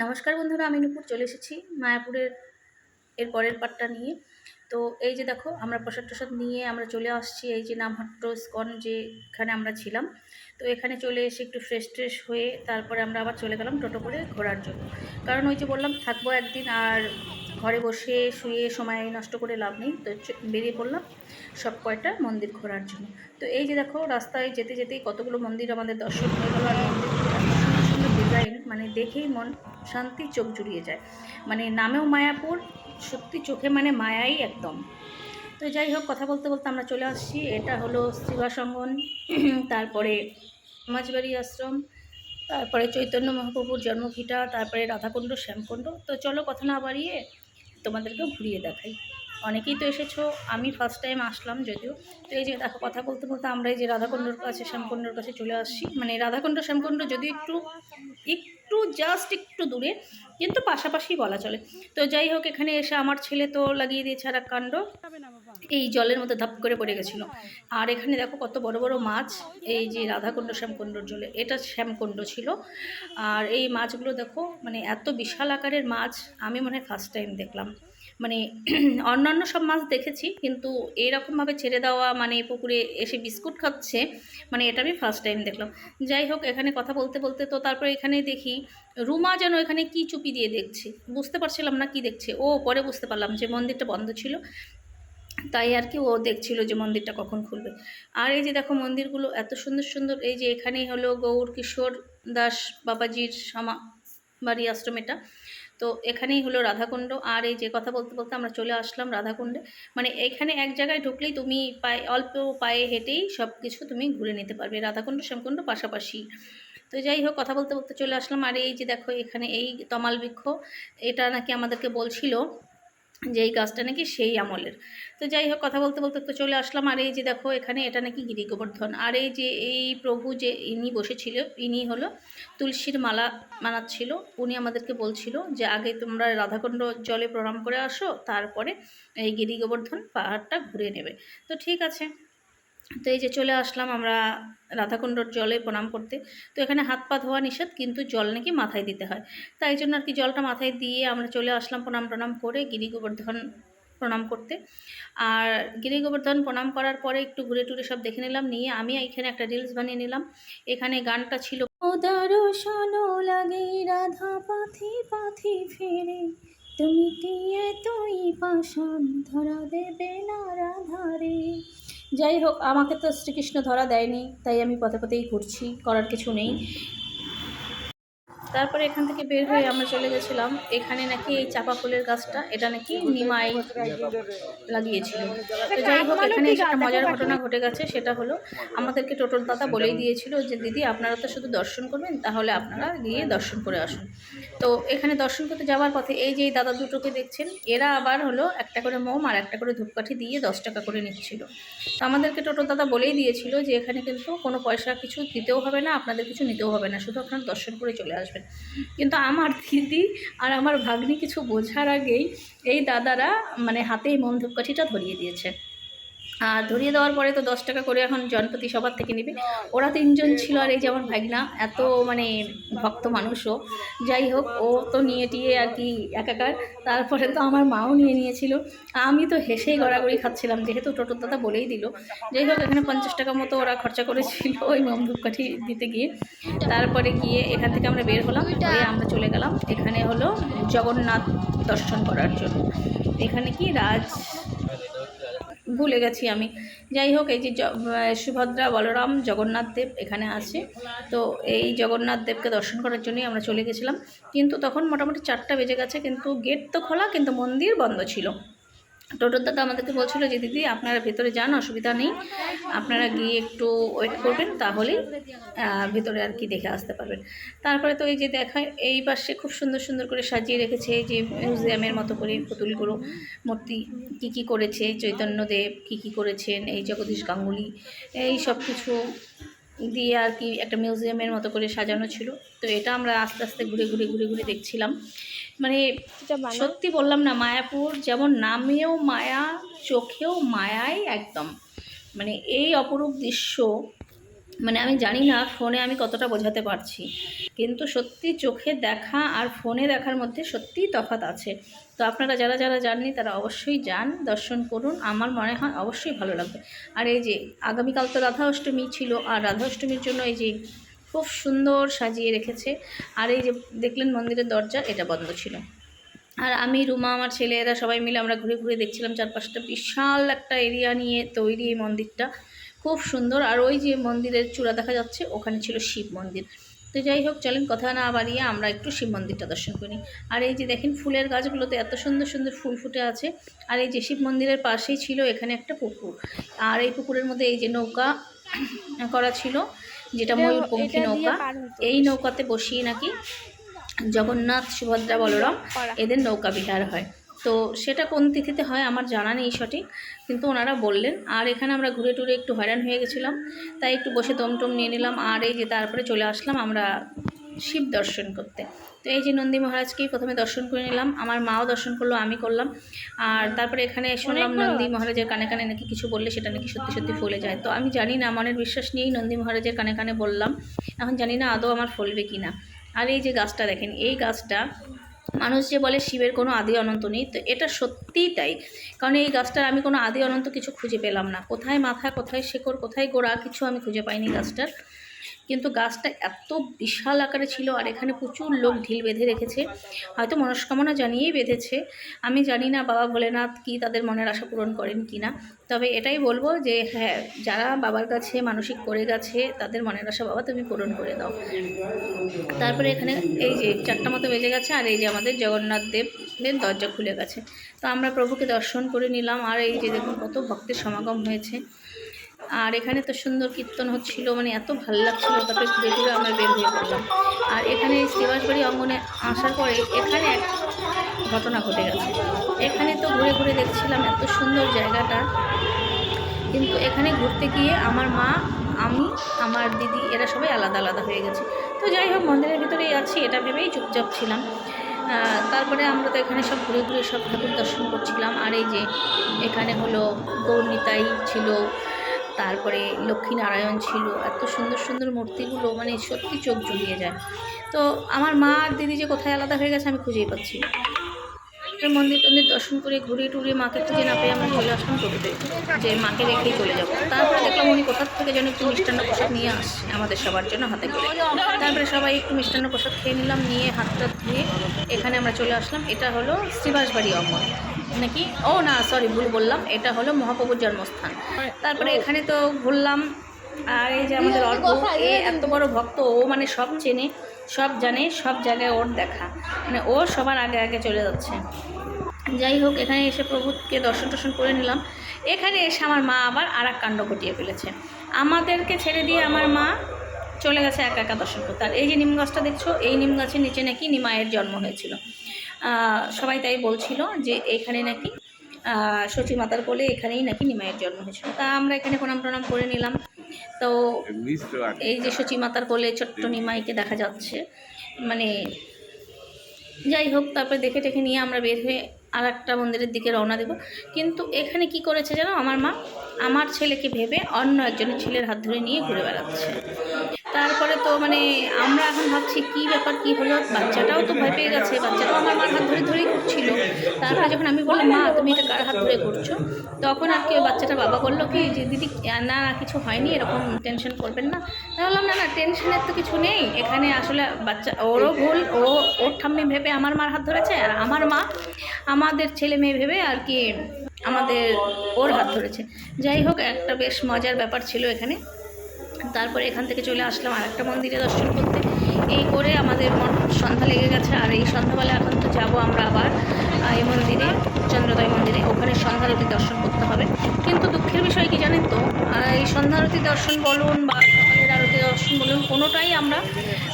নমস্কার বন্ধুরা, আমি নূপুর চলে এসেছি মায়াপুরের এর পরের পার্টটা নিয়ে। তো এই যে দেখো, আমরা প্রসাদ টসাদ নিয়ে আমরা চলে আসছি এই যে নামহাট্ট ইস্কন, যেখানে আমরা ছিলাম। তো এখানে চলে এসে একটু ফ্রেশ ট্রেশ হয়ে তারপরে আমরা আবার চলে গেলাম টোটো করে ঘোরার জন্য। কারণ ওই যে বললাম থাকবো একদিন, আর ঘরে বসে শুয়ে সময় নষ্ট করে লাভ নেই। তো বেরিয়ে পড়লাম সব কয়টা মন্দির ঘোরার জন্য। তো এই যে দেখো, রাস্তায় যেতে যেতেই কতগুলো মন্দির আমাদের দর্শন হয়ে গেল। আর মন্দিরগুলো এত সুন্দর সুন্দর ডিজাইন, মানে দেখেই মন শান্তি, চোখ জুড়িয়ে যায়। মানে নামেও মায়াপুর, সত্যি চোখে মানে মায়াই একদম। তো যাই হোক, কথা বলতে বলতে আমরা চলে আসছি। এটা হলো শ্রীবাসঙ্গন, তারপরে মাঝবাড়ি আশ্রম, তারপরে চৈতন্য মহাপ্রভুর জন্মভিটা, তারপরে রাধাকুণ্ড, শ্যামকুণ্ড। তো চলো কথা না বাড়িয়ে তোমাদেরকেও ঘুরিয়ে দেখাই। অনেকেই তো এসেছো, আমি ফার্স্ট টাইম আসলাম যদিও। তো এই যে দেখো, কথা বলতে বলতে আমরা এই যে রাধাকুণ্ডর কাছে, শ্যামকুণ্ডর কাছে চলে আসছি। মানে রাধাকুণ্ড শ্যামকুণ্ড যদিও একটু একটু জাস্ট একটু দূরে, কিন্তু পাশাপাশি বলা চলে। তো যাই হোক, এখানে এসে আমার ছেলে তো লাগিয়ে দিয়েছে আর এক কাণ্ড, এই জলের মধ্যে ধাপ করে পড়ে গেছিলো। আর এখানে দেখো কত বড় বড় মাছ, এই যে রাধাকুণ্ড শ্যামকুণ্ডর জলে, এটা শ্যামকুণ্ড ছিল। আর এই মাছগুলো দেখো, মানে এত বিশাল আকারের মাছ আমি মনে হয় ফার্স্ট টাইম দেখলাম। মানে অন্যান্য সব মাছ দেখেছি, কিন্তু এরকমভাবে ছেড়ে দেওয়া, মানে পুকুরে এসে বিস্কুট খাচ্ছে, মানে এটা আমি ফার্স্ট টাইম দেখলাম। যাই হোক, এখানে কথা বলতে বলতে তো তারপরে এখানে দেখি রুমা যেন এখানে কি চুপি দিয়ে দেখছে, বুঝতে পারছিলাম না কি দেখছে। ও পরে বুঝতে পারলাম যে মন্দিরটা বন্ধ ছিল, তাই আর কি ও দেখছিল যে মন্দিরটা কখন খুলবে। আর এই যে দেখো, মন্দিরগুলো এত সুন্দর সুন্দর। এই যে এখানেই হলো গৌর কিশোর দাস বাবাজির বাড়ি আশ্রম এটা। তো এখানেই হলো রাধাকুণ্ড। আর এই যে কথা বলতে বলতে আমরা চলে আসলাম রাধাকুণ্ডে। মানে এখানে এক জায়গায় ঢুকলেই তুমি অল্প পায়ে হেঁটেই সব কিছু তুমি ঘুরে নিতে পারবে, রাধাকুণ্ড শ্যামকুণ্ড পাশাপাশি। তো যাই হোক, কথা বলতে বলতে চলে আসলাম। আর এই যে দেখো, এখানে এই তমাল বৃক্ষ, এটা নাকি আমাদেরকে বলছিল যে এই গাছটা নাকি সেই আমলের। তো যাই হোক, কথা বলতে বলতে তো চলে আসলাম। আর এই যে দেখো, এখানে এটা নাকি গিরি গোবর্ধন। আর এই যে এই প্রভু যে ইনি বসেছিল, ইনি হলো তুলসীর মালা বানাচ্ছিল। উনি আমাদেরকে বলছিল যে আগে তোমরা রাধাকুণ্ড জলে প্রণাম করে আসো, তারপরে এই গিরি গোবর্ধন পাহাড়টা ঘুরে নেবে। তো ঠিক আছে। তো এই যে চলে আসলাম আমরা রাধাকুণ্ডর জলে প্রণাম করতে। তো এখানে হাত পা ধোয়া নিষেধ, কিন্তু জল নাকি মাথায় দিতে হয়। তাই জন্য আর কি জলটা মাথায় দিয়ে আমরা চলে আসলাম প্রণাম টনাম করে গিরি গোবর্ধন প্রণাম করতে। আর গিরি গোবর্ধন প্রণাম করার পরে একটু ঘুরে টুরে সব দেখে নিলাম, নিয়ে আমি এখানে একটা রিলস বানিয়ে নিলাম। এখানে গানটা ছিল, দর্শন লাগে রাধা পাথি পাথি ফেরে, তুমি কি এতই পাষাণ, ধরা দেবে না রাধারে। যাই হোক, আমাকে তো শ্রীকৃষ্ণ ধরা দেয়নি, তাই আমি পথে পথেই ঘুরছি, করার কিছু নেই। তারপরে এখান থেকে বের হয়ে আমরা চলে গেছিলাম, এখানে নাকি এই চাপা ফুলের গাছটা, এটা নাকি নিমাই লাগিয়েছিল। তো যাই হোক, এখানে এসে একটা মজার ঘটনা ঘটে গেছে। সেটা হলো, আমাদেরকে টোটোর দাদা বলেই দিয়েছিল যে দিদি আপনারা তো শুধু দর্শন করবেন, তাহলে আপনারা গিয়ে দর্শন করে আসুন। তো এখানে দর্শন করতে যাওয়ার পথে এই যে দাদা দুটোকে দেখছেন, এরা আবার হলো একটা করে মোম আর একটা করে ধূপকাঠি দিয়ে 10 টাকা করে নিচ্ছিল। তো আমাদেরকে টোটোর দাদা বলেই দিয়েছিল যে এখানে কিন্তু কোনো পয়সা কিছু দিতেও হবে না, আপনাদের কিছু নিতেও হবে না, শুধু আপনারা দর্শন করে চলে আসবেন। কিন্তু আমার দিদি আর আমার ভাগ্নি কিছু বোঝার আগেই এই দাদারা মানে হাতেই মোম ধূপকাঠিটা ধরিয়ে দিয়েছে। আর ধরিয়ে দেওয়ার পরে তো 10 টাকা করে এখন জনপ্রতি সবার থেকে নেবে। ওরা 3জন ছিল, আর এই যে আমার ভাগনা এত মানে ভক্ত মানুষও। যাই হোক, ও তো নিয়ে টিয়ে আর কি একাকার। তারপরে তো আমার মাও নিয়ে নিয়েছিল। আমি তো হেসেই গড়াগড়ি খাচ্ছিলাম, যেহেতু টোটোর দাদা বলেই দিল। যাই হোক, এখানে 50 টাকা মতো ওরা খরচা করেছিল ওই মোম ধূপকাঠি দিতে গিয়ে। তারপরে গিয়ে এখান থেকে আমরা বের হলাম, হয়ে আমরা চলে গেলাম এখানে হলো জগন্নাথ দর্শন করার জন্য। এখানে কি ভুলে গেছি আমি। যাই হোক, এই যে সুভদ্রা, বলরাম, জগন্নাথ দেব এখানে আছে। তো এই জগন্নাথ দেবকে দর্শন করার জন্যই আমরা চলে গেছিলাম। কিন্তু তখন মোটামুটি 4টা বেজে গেছে, কিন্তু গেট তো খোলা, কিন্তু মন্দির বন্ধ ছিল। টোটোর দাদা আমাদেরকে বলছিল যে দিদি আপনারা ভেতরে যান, অসুবিধা নেই, আপনারা গিয়ে একটু ওয়েট করবেন, তাহলেই ভেতরে আর কি দেখে আসতে পারবেন। তারপরে তো এই যে দেখায়, এই পাশে খুব সুন্দর সুন্দর করে সাজিয়ে রেখেছে, এই যে মিউজিয়ামের মতো করে পুতুলগুলো, মূর্তি কী করেছে, চৈতন্যদেব কী করেছেন, এই জগদীশ গাঙ্গুলি, এই সব কিছু দিয়ে আর কি একটা মিউজিয়ামের মতো করে সাজানো ছিল। তো এটা আমরা আস্তে আস্তে ঘুরে ঘুরে ঘুরে ঘুরে দেখছিলাম। মানে সত্যি বললাম না, মায়াপুর যেমন নামেও মায়া, চোখেও মায়াই একদম। মানে এই অপরূপ দৃশ্য মানে আমি জানি না ফোনে আমি কতটা বোঝাতে পারছি, কিন্তু সত্যি চোখে দেখা আর ফোনে দেখার মধ্যে সত্যিই তফাৎ আছে। তো আপনারা যারা যারা যাননি তারা অবশ্যই যান, দর্শন করুন, আমার মনে হয় অবশ্যই ভালো লাগবে। আর এই যে আগামীকাল তো রাধা অষ্টমী ছিল, আর রাধা অষ্টমীর জন্য এই যে খুব সুন্দর সাজিয়ে রেখেছে। আর এই যে দেখলেন মন্দিরের দরজা এটা বন্ধ ছিল, আর আমি, রুমা, আমার ছেলে, এরা সবাই মিলে আমরা ঘুরে ঘুরে দেখছিলাম চারপাশটা। বিশাল একটা এরিয়া নিয়ে তৈরি এই মন্দিরটা, খুব সুন্দর। আর ওই যে মন্দিরের চূড়া দেখা যাচ্ছে ওখানে ছিল শিব মন্দির। তো যাই হোক, চলেন কথা না বাড়িয়ে আমরা একটু শিব মন্দিরটা দর্শন করি। আর এই যে দেখেন ফুলের গাছগুলোতে এত সুন্দর সুন্দর ফুল ফুটে আছে। আর এই যে শিব মন্দিরের পাশেই ছিল এখানে একটা পুকুর, আর এই পুকুরের মধ্যে এই যে নৌকা করা ছিল, যেটা ময়ূরপঙ্খী নৌকা। এই নৌকাতে বসিয়ে নাকি জগন্নাথ, সুভদ্রা, বলরাম এদের নৌকা বিহার হয়। তো সেটা কোন তিথিতে হয় আমার জানা নেই সঠিক, কিন্তু ওনারা বললেন। আর এখানে আমরা ঘুরে টুরে একটু হয়রান হয়ে গেছিলাম, তাই একটু বসে দমটম নিয়ে নিলাম। আর এই যে তারপরে চলে আসলাম আমরা শিব দর্শন করতে। তো এই যে নন্দী মহারাজকেই প্রথমে দর্শন করে নিলাম, আমার মাও দর্শন করলো, আমি করলাম। আর তারপরে এখানে শুনলাম নন্দী মহারাজের কানে কানে নাকি কিছু বললে সেটা নাকি সত্যি সত্যি ফলে যায়। তো আমি জানি না, মনের বিশ্বাস নিয়েই নন্দী মহারাজের কানে কানে বললাম, এখন জানি না আদৌ আমার ফলবে কি না। আর এই যে গাছটা দেখেন, এই গাছটা মানুষ যে বলে শিবের কোনো আদি অনন্ত নেই, তো এটা সত্যিই তাই। কারণ এই গাছটার আমি কোনো আদি অনন্ত কিছু খুঁজে পেলাম না, কোথায় মাথা, কোথায় শেকড়, কোথায় গোড়া, কিছু আমি খুঁজে পাইনি গাছটার। কিন্তু গাছটা এত বিশাল আকারে ছিল, আর এখানে প্রচুর লোক ঢিল বেঁধে রেখেছে, হয়তো মনস্কামনা জানিয়েই বেঁধেছে। আমি জানি না বাবা ভোলেনাথ কি তাদের মনের আশা পূরণ করেন কি না, তবে এটাই বলবো যে হ্যাঁ, যারা বাবার কাছে মানসিক করে গেছে তাদের মনের আশা বাবা তুমি পূরণ করে দাও। তারপরে এখানে এই যে 4টা মতো বেজে গেছে, আর এই যে আমাদের জগন্নাথ দেবের দরজা খুলে গেছে। তো আমরা প্রভুকে দর্শন করে নিলাম। আর এই যে দেখুন কত ভক্তের সমাগম হয়েছে, আর এখানে তো সুন্দর কীর্তন হচ্ছিল, মানে এত ভালো লাগছিল। তারপরে ঘুরে ঘুরে আমরা বের হয়ে পড়লাম। আর এখানে শ্রীবাসবাড়ি অঙ্গনে আসার পরে এখানে এক ঘটনা ঘটে গেছে। এখানে তো ঘুরে ঘুরে দেখছিলাম এত সুন্দর জায়গাটা, কিন্তু এখানে ঘুরতে গিয়ে আমার মা, আমি, আমার দিদি এরা সবাই আলাদা আলাদা হয়ে গেছে। তো যাই হোক, মন্দিরের ভিতরেই আছি এটা ভেবেই চুপচাপ ছিলাম। তারপরে আমরা তো এখানে সব ঘুরে ঘুরে সব ঠাকুর দর্শন করছিলাম। আর এই যে এখানে হলো গৌরনিতাই ছিল, তারপরে লক্ষ্মীনারায়ণ ছিল, এত সুন্দর সুন্দর মূর্তিগুলো, মানে সত্যি চোখ জুড়িয়ে যায়। তো আমার মা আর দিদি যে কোথায় আলাদা হয়ে গেছে আমি খুঁজেই পাচ্ছি না। মন্দির টন্দির দর্শন করে ঘুরিয়ে টুরিয়ে মাকে খুঁজে না পেয়ে আমরা চলে আসলাম টোটোতে, যে মাকে রেখেই চলে যাবো। তারপরে দেখলাম উনি কোথার থেকে যেন একটু মিষ্টান্ন প্রসাদ নিয়ে আসছে আমাদের সবার জন্য হাতে করে। তারপরে সবাই একটু মিষ্টান্ন প্রসাদ খেয়ে নিলাম, নিয়ে হাতটা ধুয়ে এখানে আমরা চলে আসলাম। এটা হলো শ্রীবাসবাড়ি অঙ্গন নাকি, ও না সরি ভুল বললাম, এটা হলো মহাপ্রভুর জন্মস্থান। তারপরে এখানে তো ঘুরলাম। আর এই যে আমাদের অল্প, এ এত বড় ভক্ত, ও মানে সব চেনে, সব জানে, সব জায়গায় ওর দেখা, মানে ও সবার আগে আগে চলে যাচ্ছে। যাই হোক, এখানে এসে প্রভুকে দর্শন টর্শন করে নিলাম। এখানে এসে আমার মা আবার আর এক কাণ্ড ঘটিয়ে ফেলেছে, আমাদেরকে ছেড়ে দিয়ে আমার মা চলে গেছে একা একা দর্শন করতে। আর এই যে নিম গাছটা দেখছো, এই নিম গাছের নিচে নাকি নিমায়ের জন্ম হয়েছিল। সবাই তাই বলছিল যে এখানে নাকি সচী মাতার কোলে এখানেই নাকি নিমায়ের জন্ম হয়েছিল। তা আমরা এখানে প্রণাম টনাম করে নিলাম। তো এই যে সচী মাতার কোলে ছোট্ট নিমাইকে দেখা যাচ্ছে, মানে যাই হোক, তারপরে দেখে টেখে নিয়ে আমরা বের হয়ে আর একটা মন্দিরের দিকে রওনা দেব। কিন্তু এখানে কি করেছে জানো, আমার মা আমার ছেলেকে ভেবে অন্য একজনের ছেলের হাত ধরে নিয়ে ঘুরে বেড়াচ্ছে। তারপরে তো মানে আমরা এখন ভাবছি কী ব্যাপার, কী হলো, বাচ্চাটাও তো ভয় পেয়ে গেছে, বাচ্চাটাও আমার মার হাত ধরে ধরেই ঘুরছিল। তারপরে যখন আমি বললাম মা তুমি এটা কার হাত ধরে ঘুরছো, তখন আর কি বাচ্চাটার বাবা বললো কি যে দিদি না না কিছু হয়নি, এরকম টেনশন করবেন না। তাই বললাম না না টেনশনের তো কিছু নেই, এখানে আসলে বাচ্চা ওরও ভুল, ওর ঠাম্মি ভেবে আমার মার হাত ধরেছে, আর আমার মা আমাদের ছেলে মেয়ে ভেবে আর কি আমাদের ওর হাত ধরেছে। যাই হোক, একটা বেশ মজার ব্যাপার ছিল এখানে। তারপরে এখান থেকে চলে আসলাম আর একটা মন্দিরে দর্শন করতে। এই করে আমাদের সন্ধ্যা লেগে গেছে। আর এই সন্ধ্যাবেলা এখন তো যাবো আমরা আবার এই মন্দিরে, চন্দ্রোদয় মন্দিরে, ওখানে সন্ধ্যারতি দর্শন করতে হবে। কিন্তু দুঃখের বিষয় কি জানেন তো, এই সন্ধ্যারতি দর্শন বলুন বা সকালের আরতি দর্শন বলুন, কোনোটাই আমরা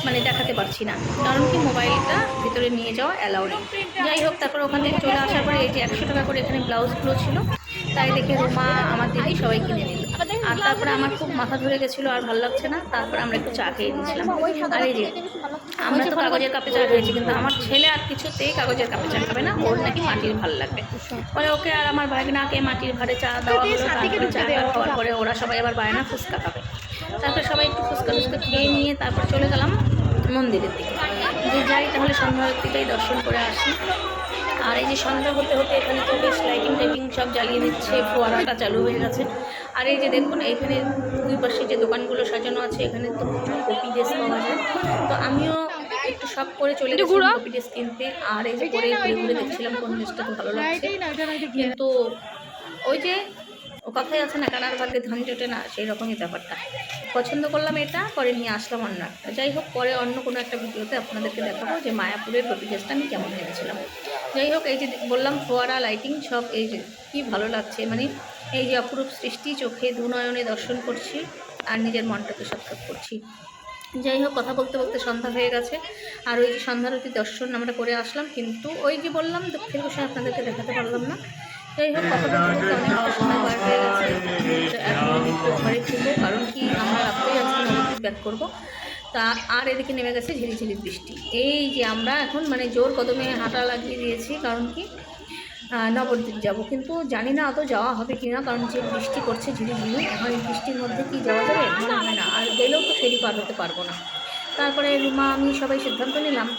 মানে দেখাতে পারছি না, কারণ কি মোবাইলটা ভিতরে নিয়ে যাওয়া অ্যালাউ নেই। যাই হোক, তারপর ওখান থেকে চলে আসার পরে এই যে 100 টাকা করে এখানে ব্লাউজগুলো ছিল, তাই দেখে রুমা আমার দিদি সবাই কিনে নিল। আর তারপরে আমার খুব মাথা ধরে গেছিলো, আর ভালো লাগছে না, তারপরে আমরা একটু চা খেয়ে নিয়েছিলাম। আর এই যে আমরা তো কাগজের কাপে চা খেয়েছি, কিন্তু আমার ছেলে আর কিছুতেই কাগজের কাপে চা খাবে না, ওর নাকি মাটির ভালো লাগবে। পরে ওকে আর আমার ভাগনাকে মাটির ভারে চা দেওয়া হলো। তারপরে চা খাওয়ার পরে ওরা সবাই আবার বায়না ফুচকা খাবে। তারপরে সবাই একটু ফুচকা টুচকা খেয়ে নিয়ে তারপর চলে গেলাম মন্দিরের দিকে, যে যাই তাহলে সন্ধ্যা আরতিটাই দর্শন করে আসি। আর এই যে সন্ধ্যা হতে হতে এখানে তো বেশ লাইটিং টাইটিং সব জ্বালিয়ে দিচ্ছে, ফোয়ারাটা চালু হয়ে গেছে। আর এই যে দেখুন এইখানে দুই পাশে যে দোকানগুলো সাজানো আছে, এখানে তো প্রচুর কপি ড্রেস পাওয়া যায়। তো আমিও একটু শখ করে চলে গেছিলাম কপি ড্রেস কিনতে। আর এই যে পরে ঘুরে ঘুরে দেখছিলাম কোন ড্রেসটা তো ভালো লাগছে, কিন্তু ওই যে ও কথাই আছে না, কানার ভাগ্যে ধান জোটে না, সেই রকমই ব্যাপারটা। পছন্দ করলাম এটা, পরে নিয়ে আসলাম অন্য একটা। যাই হোক, পরে অন্য কোনো একটা ভিডিওতে আপনাদেরকে দেখাবো যে মায়াপুরের কপি ড্রেসটা আমি কেমন এনেছিলাম। যাই হোক, এই যে বললাম ফোয়ারা লাইটিং সব, এই যে কী ভালো লাগছে, মানে এই যে অপরূপ সৃষ্টি চোখে দুনয়নে দর্শন করছি আর নিজের মনটাকে সাক্ষাৎ করছি। যাই হোক, কথা বলতে বলতে সন্ধ্যা হয়ে গেছে। আর ওই যে সন্ধ্যারতি দর্শন আমরা করে আসলাম, কিন্তু ওই যে বললাম দক্ষিণ কোষে আপনাদেরকে দেখাতে পারলাম না। যাই হোক, কথা বলতে বলতে অনেকটা সময় বার হয়ে গেছে। তো এখন আমি একটু ঘরে ফিরবো, কারণ কি আমরা রাত্রেই আজকে নবদ্বীপ ব্যাক করবো। তা আর এদিকে নেমে গেছে ঝিরিঝিরি বৃষ্টি। এই যে আমরা এখন মানে জোর কদমে হাঁটা লাগিয়ে দিয়েছি, কারণ কি নবদ্বীপ যাব, কিন্তু জানি না অত যাওয়া হবে কি না, কারণ যে বৃষ্টি করছে ঝিরিঝিরি, এখন এই বৃষ্টির মধ্যে কি যাওয়া যাবে মনে হয় না। আর গেলেও তো ফেরি পার হতে পারবো না। তারপরে রুমা আমি সবাই সিদ্ধান্ত নিলাম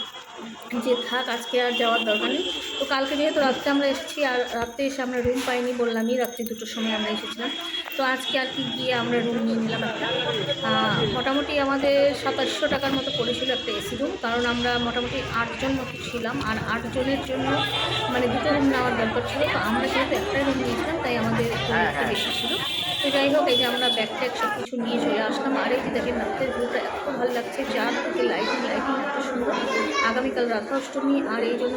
যে থাক, আজকে আর যাওয়ার দরকার নেই। তো কালকে যেহেতু রাত্রে আমরা এসেছি, আর রাত্রে এসে আমরা রুম পাইনি, বললামই রাত্রি 2টোর সময় আমরা এসেছিলাম। তো আজকে আর কি গিয়ে আমরা রুম নিয়ে নিলাম একটা। মোটামুটি আমাদের 2700 টাকার মতো পড়েছিল একটা এসি রুম, কারণ আমরা মোটামুটি 8 জন মতো ছিলাম। আর 8 জনের জন্য মানে 2টো রুম নেওয়ার দরকার ছিল। তো আমরা যেহেতু একটাই রুম নিয়েছিলাম, তাই আমাদের একটু বেশি ছিল। তো যাই হোক, এই যে আমরা ব্যাগ ট্যাগ সব কিছু নিয়ে চলে আসলাম। আর এই যে দেখেন রাত্রের ভিউটা এত ভালো লাগছে, চারদিকে লাইটিং লাইটিং এত সুন্দর। আগামীকাল রাধাষ্টমী, আর এই জন্য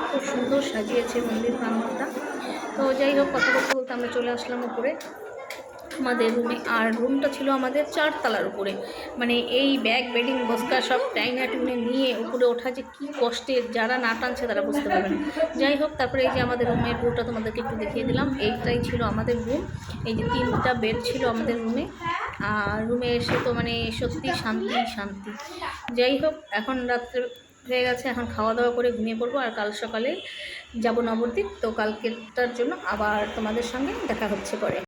খুব সুন্দর সাজিয়েছে মন্দির প্রাঙ্গণটা। তো যাই হোক, কথা বলতে বলতে আমরা চলে আসলাম উপরে আমাদের রুমে। আর রুমটা ছিল আমাদের 4 তলার উপরে, মানে এই ব্যাগ বেডিং বস্তা সব টাইনা টুনে নিয়ে উপরে ওঠা যে কী কষ্টের, যারা না টানছে তারা বুঝতে পারবেন। যাই হোক, তারপরে এই যে আমাদের রুমের ভিউটা তোমাদেরকে একটু দেখিয়ে দিলাম। এইটাই ছিল আমাদের রুম। এই যে 3টা বেড ছিল আমাদের রুমে। আর রুমে এসে তো মানে সত্যি শান্তি শান্তি। যাই হোক, এখন রাত্রে হয়ে গেছে, এখন খাওয়া দাওয়া করে ঘুমিয়ে পড়বো। আর কাল সকালে যাব নবদ্বীপ। তো কালকেরটার জন্য আবার তোমাদের সঙ্গে দেখা হচ্ছে পরে।